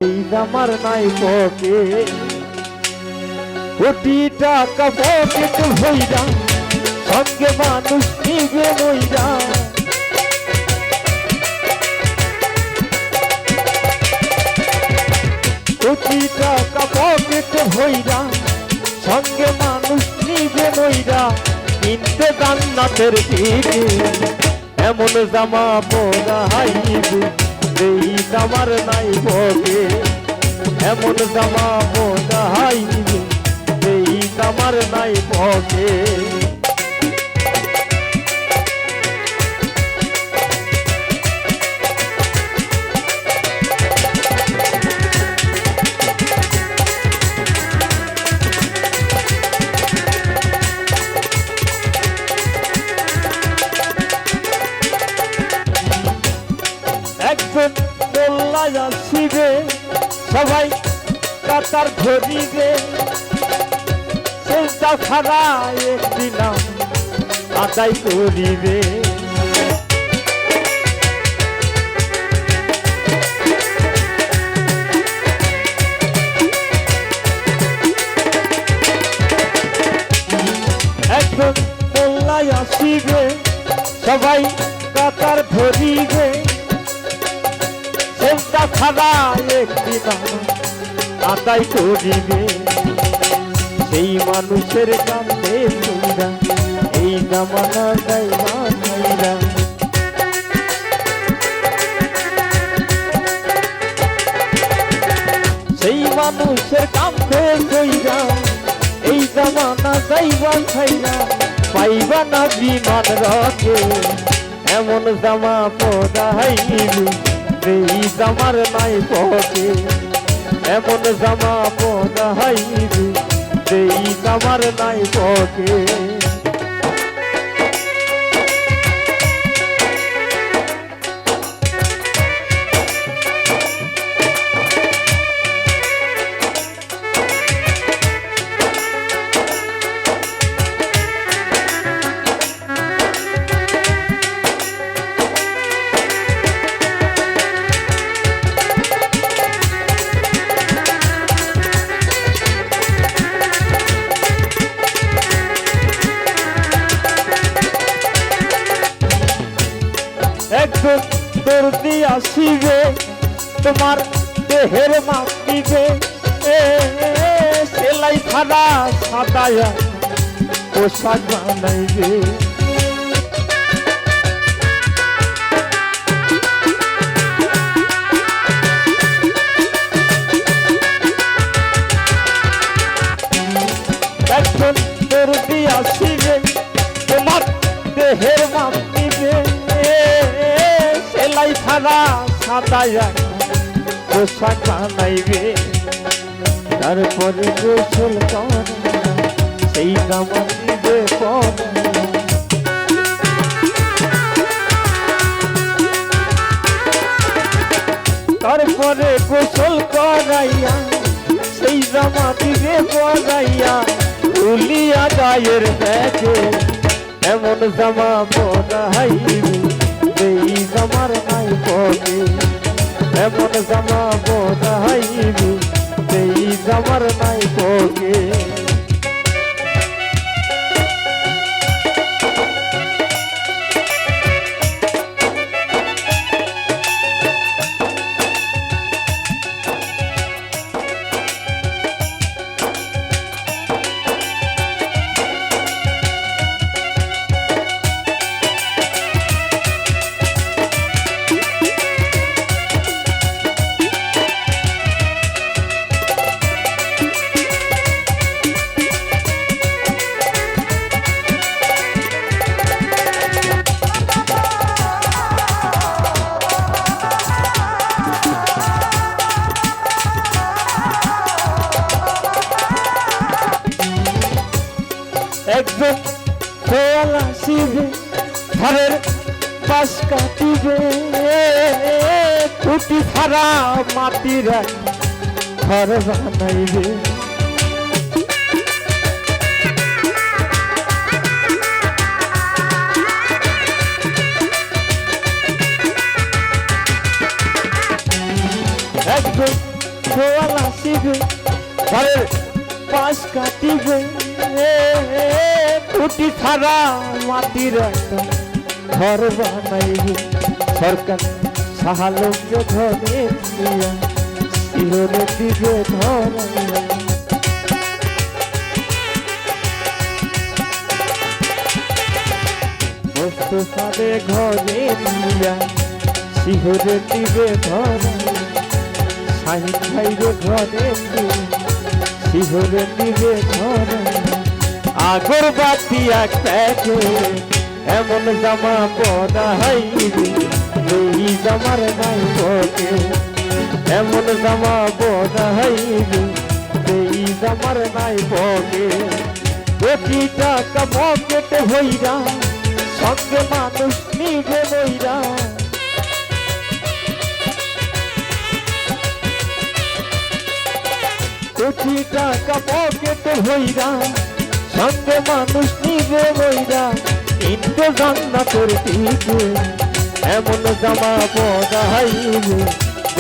আমার নাই পকে কোটি টাকা পকেট ভইরা সঙ্গে মানুষ নিবে মইরা কোটি টাকা পকেট ভইরা সঙ্গে মানুষ নিবে মইরা কিনতে জান্নাতের টিকে এমন জামা পরাইবে এই আমার নাই পকে এমন জামা পরাইবে এই আমার নাই পকে একজন মোল্লাই আসিবে সবাই কাতার ধরিবে সেটা ছাড়া একদিন আদায় করিবে একজন মোল্লাই আসিবে সবাই কাতার ধরিবে সেটা ছাড়া একদিন আদায় করিবে সেই মানুষের কাছে তোরা এই জামানা দেয় না খাইরা সেই মানুষের কাছে কইরা এই জামানা যাইবা খাইরা পাইবা না বিমান রকে এমন জামা পরাইবে এই জামার নাই পকে এমন জামা পরাইবে এই জামার নাই পকে একজন দর্দি আসিবে তোমার দেহের মাপ দিবে সেলাই খানা সাদায়া পোশাক বানাইবে একজন দর্দি আসিবে তোমার দেহের মাপ দিবে সেলাই খানা সাদায়া পোশাক বানাইবে তারপরে গোসল করে সেই জামা দিবে তারপরে গোসল করাইয়া সেই জামা দিবে পরাইয়া উলিয়া গায়ের দেখে এমন জামা পরাইবে এই জামার নাই পকে এমন জামা পরাইবে এই জামার নাই পকে একজন খেয়াল আসিবে ঘরের পাশ কাটিবে খুঁটি ছাড়া মাটির ঘর বানাইবে একজন সোয়াল আসিবে ঘরের পাশ কাটিবে টুটি ছাড়া মাটির একটা ঘর বানাইবে সরকার সাহালঙ্গে ধরে দিয়া শিহরে দিবে ধরাইয়া সাদে ঘরে নিয়া শিহরে দিবে ধরাইয়া শাহিন ভাইরে ঘরে শিহরে দিবে ধরাইয়া আগর বাতি এক প্যাকে এমন জামা পরাইবে এই জামার নাই পকে এমন জামা পরাইবে এই জামার নাই পকে কোটি টাকা পকেটে হইরা সঙ্গে মানুষ নিবে বইরা কোটি টাকা পকেটে হইরা সঙ্গে মানুষ নিবে বইরা কিন্তু জান্নাতের দিকে এমন জামা পরাইবে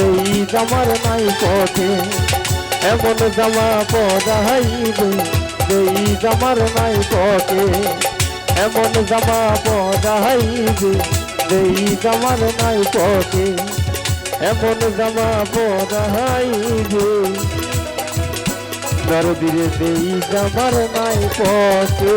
এই জামার নাই পথে এমন জামা পরাইবে এই জামার নাই পথে এমন জামা পরাইবে এই জামার নাই পথে এমন জামা পরাইবে দরদিরে এই জামার নাই পথে